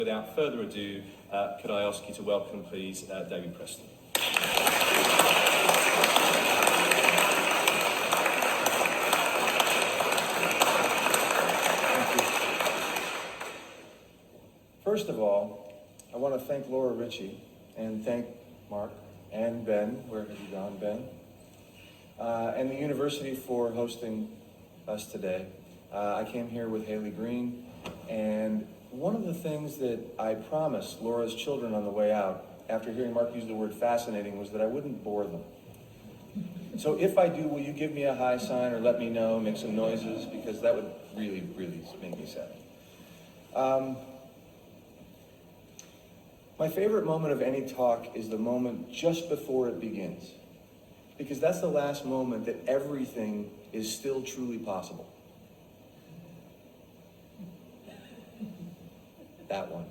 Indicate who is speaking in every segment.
Speaker 1: Without further ado, could I ask you to welcome, please, David Preston.
Speaker 2: First of all, I want to thank Laura Ritchie and thank Mark and Ben, where have you gone, Ben? And the university for hosting us today. I came here with Haley Green, and one of the things that I promised Laura's children on the way out, after hearing Mark use the word fascinating, was that I wouldn't bore them. So if I do, will you give me a hi sign or let me know, make some noises, because that would really, really make me sad. My favorite moment of any talk is the moment just before it begins, because that's the last moment that everything is still truly possible. That one.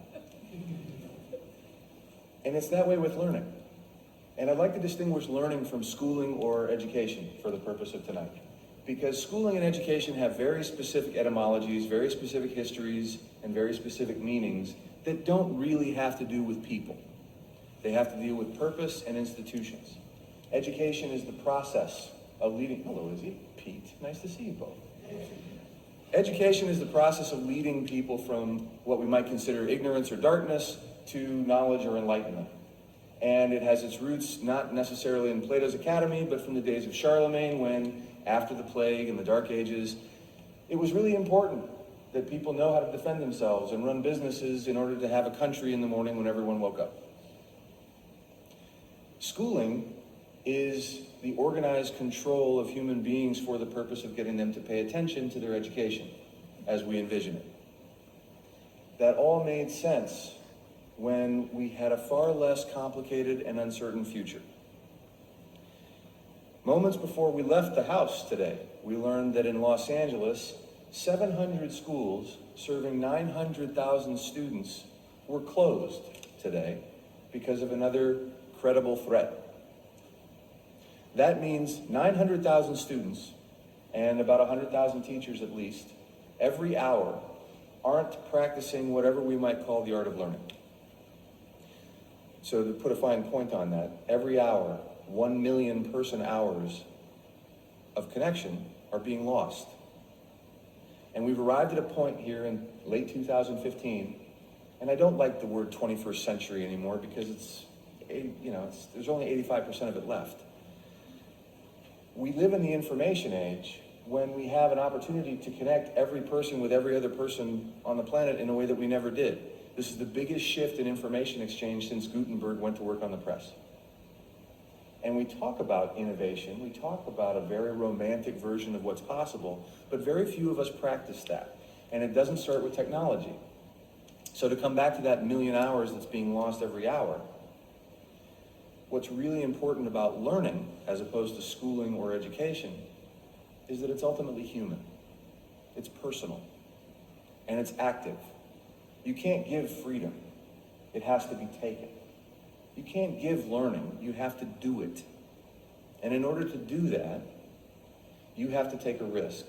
Speaker 2: And it's that way with learning. And I'd like to distinguish learning from schooling or education for the purpose of tonight. Because schooling and education have very specific etymologies, very specific histories, and very specific meanings that don't really have to do with people. They have to deal with purpose and institutions. Education is the process of leading, hello Izzy, Pete, nice to see you both. Education is the process of leading people from what we might consider ignorance or darkness to knowledge or enlightenment. And it has its roots not necessarily in Plato's Academy, but from the days of Charlemagne, when, after the plague and the Dark Ages, it was really important that people know how to defend themselves and run businesses in order to have a country in the morning when everyone woke up. Schooling is the organized control of human beings for the purpose of getting them to pay attention to their education, as we envision it. That all made sense when we had a far less complicated and uncertain future. Moments before we left the house today, we learned that in Los Angeles, 700 schools serving 900,000 students were closed today because of another credible threat. That means 900,000 students and about 100,000 teachers at least, every hour, aren't practicing whatever we might call the art of learning. So to put a fine point on that, every hour, 1 million person hours of connection are being lost. And we've arrived at a point here in late 2015, and I don't like the word 21st century anymore because there's only 85% of it left. We live in the information age when we have an opportunity to connect every person with every other person on the planet in a way that we never did. This is the biggest shift in information exchange since Gutenberg went to work on the press. And we talk about innovation, we talk about a very romantic version of what's possible, but very few of us practice that. And it doesn't start with technology. So to come back to that million hours that's being lost every hour, what's really important about learning, as opposed to schooling or education, is that it's ultimately human. It's personal. And it's active. You can't give freedom. It has to be taken. You can't give learning, you have to do it. And in order to do that, you have to take a risk.